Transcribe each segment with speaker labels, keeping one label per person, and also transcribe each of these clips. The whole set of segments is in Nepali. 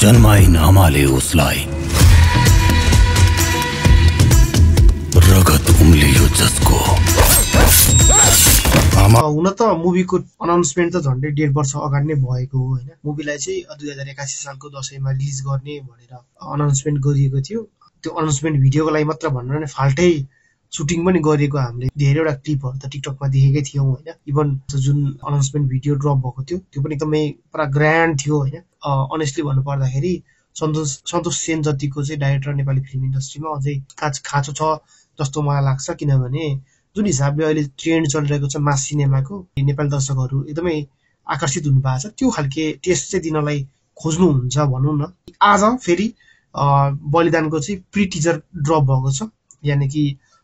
Speaker 1: जन्माइन आमाले उसलाई, रगत उम्लियो जसको।
Speaker 2: हुन त मुभीको अनाउन्समेन्ट त झन्डै 1.5 वर्ष अगाडि नै भएको हो हैन। मुभीलाई चाहिँ 2081 सालको दशैंमा रिलिज गर्ने भनेर अनाउन्समेन्ट गरिएको थियो। त्यो अनाउन्समेन्ट भिडियोको लागि मात्र भनेर नै फाल्टै सुटिङ पनि गरिएको हामीले धेरैवटा क्लिपहरु त टिकटकमा देखेकै थियौं हैन। इभन जुन अनाउन्समेन्ट भिडियो ड्रप भएको थियो त्यो पनि एकदमै पुरा ग्रान्ड थियो हैन। अनेस्टली भन्नु पर्दाखेरि सन्तोष सेन जतिको चाहिँ डाइरेक्टर नेपाली फिल्म इन्डस्ट्रीमा अझै खाँचो छ जस्तो मलाई लाग्छ। किनभने जुन हिसाबले अहिले ट्रेन्ड चलिरहेको छ मास सिनेमाको, नेपाली दर्शकहरू एकदमै आकर्षित हुनु भएको छ। त्यो खालके टेस्ट चाहिँ दिनलाई खोज्नुहुन्छ भनौं न। आज फेरि बलिदानको चाहिँ प्री टिजर ड्रप भएको छ। यानि कि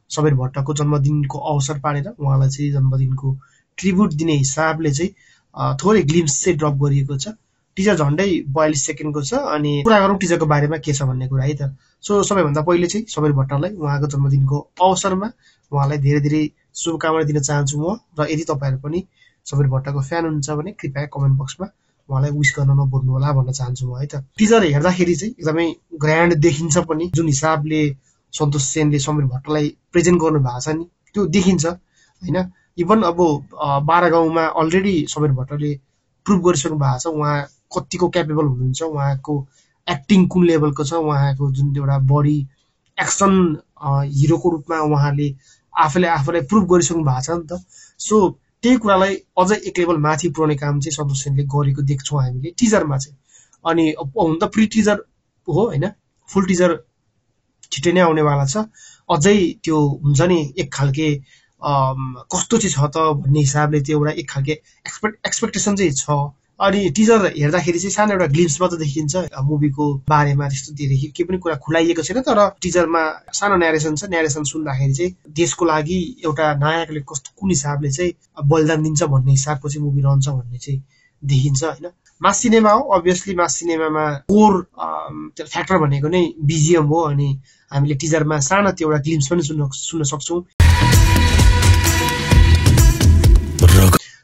Speaker 2: सबीर भट्टको जन्मदिनको अवसर पारेर उहाँलाई चाहिँ जन्मदिनको ट्रिब्युट दिने हिसाबले चाहिँ थोरै ग्लिम्स चाहिँ ड्रप गरिएको छ। टिजर झन्डै 42 सेकेन्डको छ। अनि कुरा गरौँ टिजरको बारेमा के छ भन्ने कुरा है त। सो सबैभन्दा पहिले चाहिँ सबीर भट्टलाई उहाँको जन्मदिनको अवसरमा उहाँलाई धेरै धेरै शुभकामना दिन चाहन्छु म। र यदि तपाईहरु पनि सबीर भट्टको फ्यान हुनुहुन्छ भने कृपया कमेन्ट बक्समा उहाँलाई विश गर्न नभुल्नु होला भन्न चाहन्छु म है त। टिजर हेर्दाखेरि चाहिँ एकदमै ग्रान्ड देखिन्छ पनि। जुन हिसाबले सन्तोष सेनले सबीर भट्टलाई प्रेजेन्ट गर्नु भएको छ नि त्यो देखिन्छ हैन। इभन अब 12 गाउँमा अलरेडी सबीर भट्टले प्रुभ गरिसक्नु भएको छ उहाँ कतिको क्यापेबल हुनुहुन्छ, उहाँको एक्टिङ कुन लेभलको छ, उहाँको जुन एउटा बडी एक्सन हिरोको रूपमा उहाँले आफूलाई प्रुभ गरिसक्नु भएको छ नि त। सो त्यही कुरालाई अझै एक लेभल माथि पुर्याउने काम चाहिँ सन्तोष सेनले गरेको देख्छौं हामीले टिजरमा चाहिँ। अनि हुन त प्री टिजर हो हैन, फुल टिजर छिटै नै आउनेवाला छ। अझै त्यो हुन्छ नि एक खालके कस्तो चाहिँ छ त भन्ने हिसाबले त्यो एउटा एक खालके एक्सपेक्टेसन चाहिँ छ। अनि टिजर हेर्दाखेरि चाहिँ सानो एउटा ग्लिम्स मात्र देखिन्छ मुभीको बारेमा। त्यस्तो धेरै के पनि कुरा खुलाइएको छैन। तर टिजरमा सानो न्यारेसन छ। न्यारेसन सुन्दाखेरि चाहिँ देशको लागि एउटा नायकले कस्तो कुन हिसाबले चाहिँ बलिदान दिन्छ भन्ने हिसाबको चाहिँ मुभी रहन्छ भन्ने चाहिँ देखिन्छ हैन। मास सिनेमा हो, अभियसली मास सिनेमामा कोर फ्याक्टर भनेको नै बीजीएम हो। अनि हामीले टिजरमा सानो त्यो एउटा ग्लिम्स पनि सुन्न सक्छौं।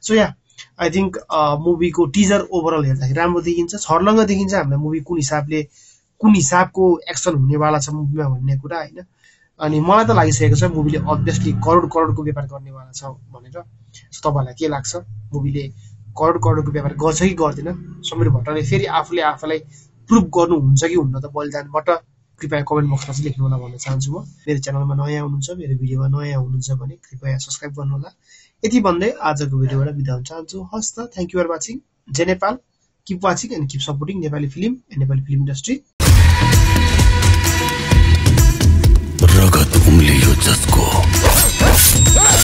Speaker 2: So yeah I think मुभीको teaser overall हेर्दाखेरि राम्रो देखिन्छ, छर्लङ्ग देखिन्छ हामीलाई मुभी कुन हिसाबको एक्सन हुनेवाला छ मुभीमा भन्ने कुरा हैन। अनि मलाई त लागिसकेको छ मुभीले अभियसली करोडको व्यापार गर्नेवाला छ भनेर। सो तपाईहरुलाई के लाग्छ, मुभीले करोडको व्यापार गर्छ कि गर्दैन? सबीर भट्टले फेरि आफूलाई प्रुभ गर्नुहुन्छ कि हुन्न त बलिदानबाट? कृपया कमेन्ट बक्समा चाहिँ लेख्नु होला भन्न चाहन्छु म। मेरो च्यानलमा नयाँ हुनुहुन्छ, मेरो भिडियोमा नयाँ हुनुहुन्छ भने कृपया सब्स्क्राइब गर्नु होला। यति भन्दै आजको भिडियोबाट बिदा हुन चाहन्छु। हस् त, थ्यांक यू फर वाचिङ। जय Nepal, keep watching and keep supporting Nepali film and Nepali film industry.
Speaker 1: रगत उम्लियो जसको।